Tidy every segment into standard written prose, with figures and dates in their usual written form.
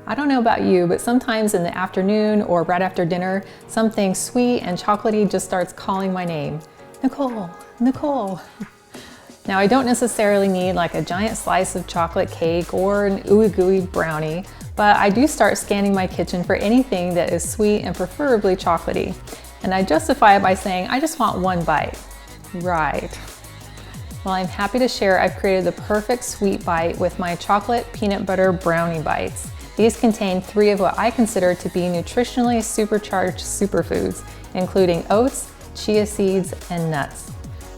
I don't know about you, but sometimes in the afternoon or right after dinner, something sweet and chocolatey just starts calling my name. Nicole, Nicole. Now I don't necessarily need like a giant slice of chocolate cake or an ooey gooey brownie, but I do start scanning my kitchen for anything that is sweet and preferably chocolatey. And I justify it by saying, I just want one bite. Right. Well, I'm happy to share I've created the perfect sweet bite with my chocolate peanut butter brownie bites. These contain 3 of what I consider to be nutritionally supercharged superfoods, including oats, chia seeds, and nuts.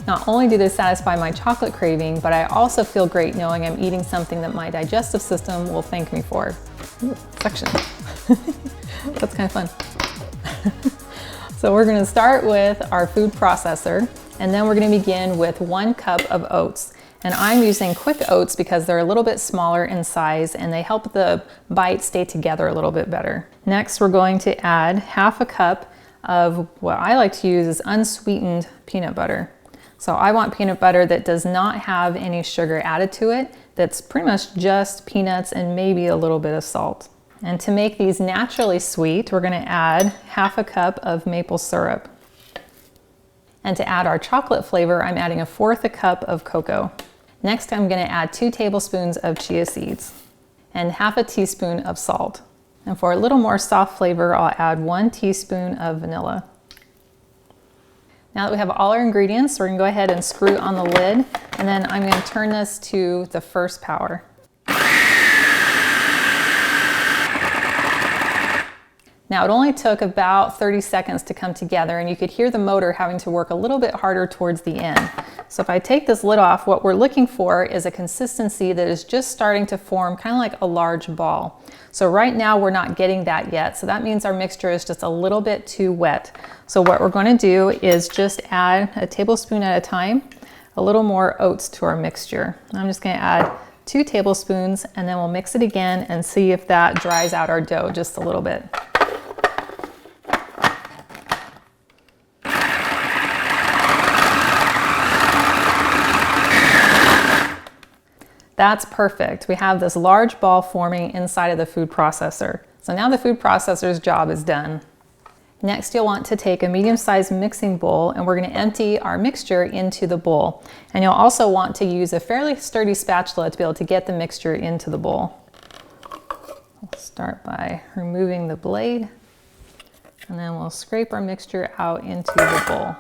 Not only do they satisfy my chocolate craving, but I also feel great knowing I'm eating something that my digestive system will thank me for. Ooh, suction. That's kind of fun. So we're going to start with our food processor, and then we're going to begin with 1 cup of oats. And I'm using quick oats because they're a little bit smaller in size and they help the bite stay together a little bit better. Next, we're going to add half a cup of what I like to use is unsweetened peanut butter. So I want peanut butter that does not have any sugar added to it, that's pretty much just peanuts and maybe a little bit of salt. And to make these naturally sweet, we're going to add half a cup of maple syrup. And to add our chocolate flavor, I'm adding 1/4 cup of cocoa. Next, I'm going to add 2 tablespoons of chia seeds and half a teaspoon of salt. And for a little more soft flavor, I'll add 1 teaspoon of vanilla. Now that we have all our ingredients, we're going to go ahead and screw on the lid, and then I'm going to turn this to the first power. Now it only took about 30 seconds to come together, and you could hear the motor having to work a little bit harder towards the end. So if I take this lid off, what we're looking for is a consistency that is just starting to form kind of like a large ball. So right now we're not getting that yet, so that means our mixture is just a little bit too wet. So what we're going to do is just add a tablespoon at a time, a little more oats to our mixture. I'm just going to add 2 tablespoons, and then we'll mix it again and see if that dries out our dough just a little bit. That's perfect. We have this large ball forming inside of the food processor. So now the food processor's job is done. Next, you'll want to take a medium-sized mixing bowl, and we're going to empty our mixture into the bowl. And you'll also want to use a fairly sturdy spatula to be able to get the mixture into the bowl. We'll start by removing the blade, and then we'll scrape our mixture out into the bowl.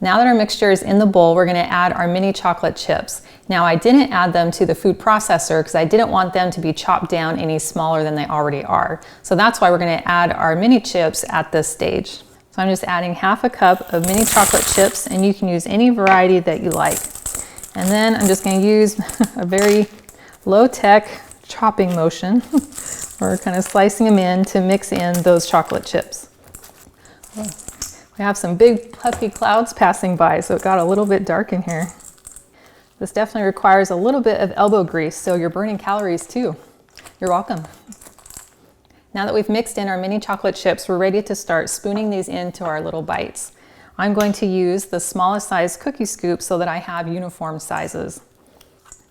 Now that our mixture is in the bowl, we're going to add our mini chocolate chips. Now I didn't add them to the food processor because I didn't want them to be chopped down any smaller than they already are. So that's why we're going to add our mini chips at this stage. So I'm just adding half a cup of mini chocolate chips, and you can use any variety that you like. And then I'm just going to use a very low-tech chopping motion. We're kind of slicing them in to mix in those chocolate chips. We have some big puffy clouds passing by, so it got a little bit dark in here. This definitely requires a little bit of elbow grease, so you're burning calories too. You're welcome. Now that we've mixed in our mini chocolate chips, we're ready to start spooning these into our little bites. I'm going to use the smallest size cookie scoop so that I have uniform sizes.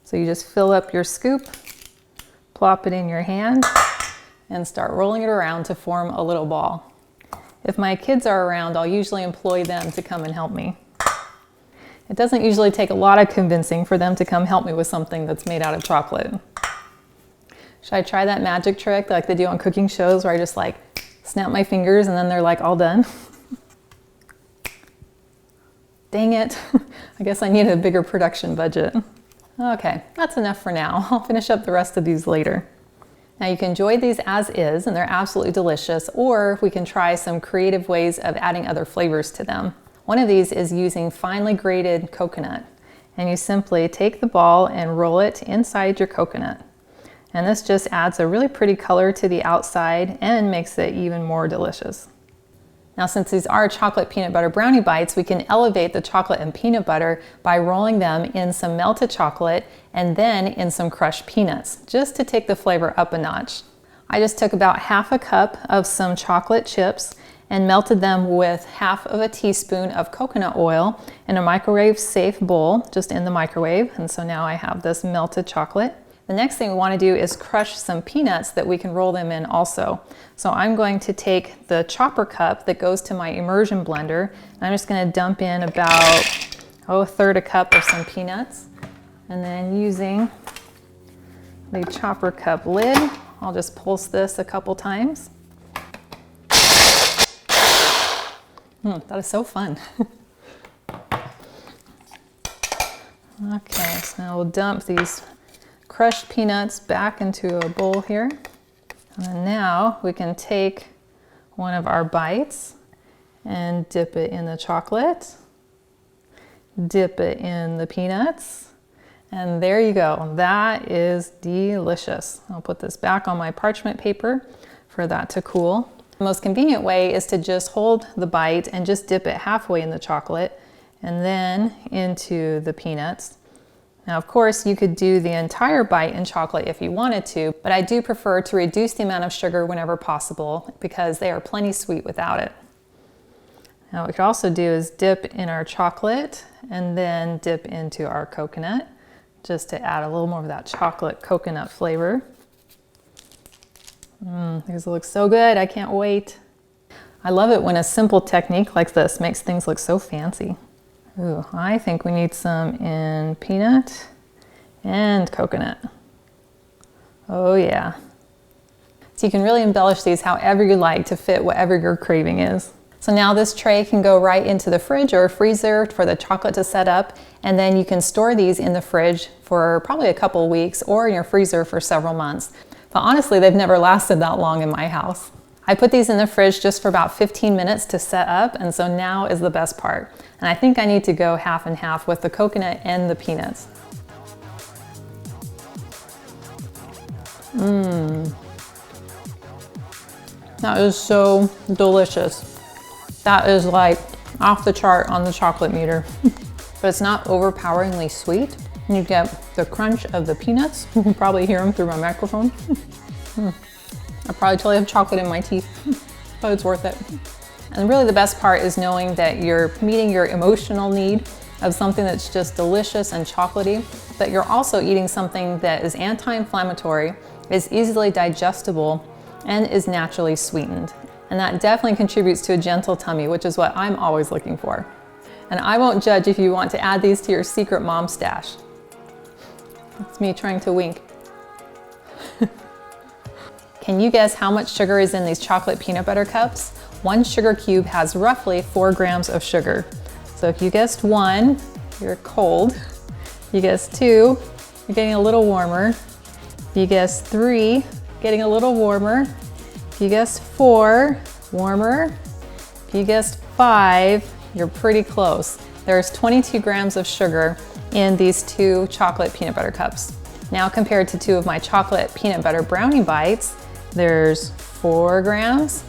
So you just fill up your scoop, plop it in your hand, and start rolling it around to form a little ball. If my kids are around, I'll usually employ them to come and help me. It doesn't usually take a lot of convincing for them to come help me with something that's made out of chocolate. Should I try that magic trick like they do on cooking shows where I just like snap my fingers and then they're like all done? Dang it. I guess I need a bigger production budget. Okay, that's enough for now. I'll finish up the rest of these later. Now you can enjoy these as is, and they're absolutely delicious, or we can try some creative ways of adding other flavors to them. One of these is using finely grated coconut, and you simply take the ball and roll it inside your coconut. And this just adds a really pretty color to the outside and makes it even more delicious. Now, since these are chocolate peanut butter brownie bites, we can elevate the chocolate and peanut butter by rolling them in some melted chocolate and then in some crushed peanuts, just to take the flavor up a notch. I just took about half a cup of some chocolate chips and melted them with half of a teaspoon of coconut oil in a microwave safe bowl, just in the microwave. And so now I have this melted chocolate. The next thing we want to do is crush some peanuts that we can roll them in also. So I'm going to take the chopper cup that goes to my immersion blender, and I'm just going to dump in about, a third a cup of some peanuts. And then using the chopper cup lid, I'll just pulse this a couple times. That is so fun. Okay, so now we'll dump these crushed peanuts back into a bowl here. And then now we can take one of our bites and dip it in the chocolate, dip it in the peanuts, and there you go. That is delicious. I'll put this back on my parchment paper for that to cool. The most convenient way is to just hold the bite and just dip it halfway in the chocolate and then into the peanuts. Now, of course, you could do the entire bite in chocolate if you wanted to, but I do prefer to reduce the amount of sugar whenever possible because they are plenty sweet without it. Now, what we could also do is dip in our chocolate and then dip into our coconut just to add a little more of that chocolate coconut flavor. These look so good, I can't wait. I love it when a simple technique like this makes things look so fancy. Ooh, I think we need some in peanut and coconut. Oh yeah. So you can really embellish these however you like to fit whatever your craving is. So now this tray can go right into the fridge or freezer for the chocolate to set up, and then you can store these in the fridge for probably a couple weeks or in your freezer for several months. But honestly, they've never lasted that long in my house. I put these in the fridge just for about 15 minutes to set up, and so now is the best part. And I think I need to go half and half with the coconut and the peanuts. That is so delicious. That is like off the chart on the chocolate meter. But it's not overpoweringly sweet. You get the crunch of the peanuts. You can probably hear them through my microphone. I probably totally have chocolate in my teeth, but it's worth it. And really the best part is knowing that you're meeting your emotional need of something that's just delicious and chocolatey, but you're also eating something that is anti-inflammatory, is easily digestible, and is naturally sweetened. And that definitely contributes to a gentle tummy, which is what I'm always looking for. And I won't judge if you want to add these to your secret mom stash. It's me trying to wink. Can you guess how much sugar is in these chocolate peanut butter cups? One sugar cube has roughly 4 grams of sugar. So if you guessed 1, you're cold. You guessed 2, you're getting a little warmer. If you guessed 3, getting a little warmer. If you guessed 4, warmer. If you guessed 5, you're pretty close. There's 22 grams of sugar in these 2 chocolate peanut butter cups. Now compared to 2 of my chocolate peanut butter brownie bites, there's 4 grams,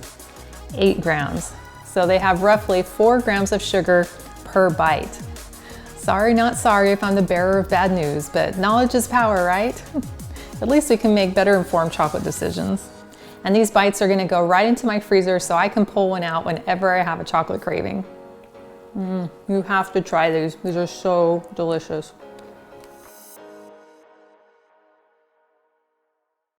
8 grams. So they have roughly 4 grams of sugar per bite. Sorry, not sorry if I'm the bearer of bad news, but knowledge is power, right? At least we can make better informed chocolate decisions. And these bites are gonna go right into my freezer so I can pull one out whenever I have a chocolate craving. You have to try these. These are so delicious.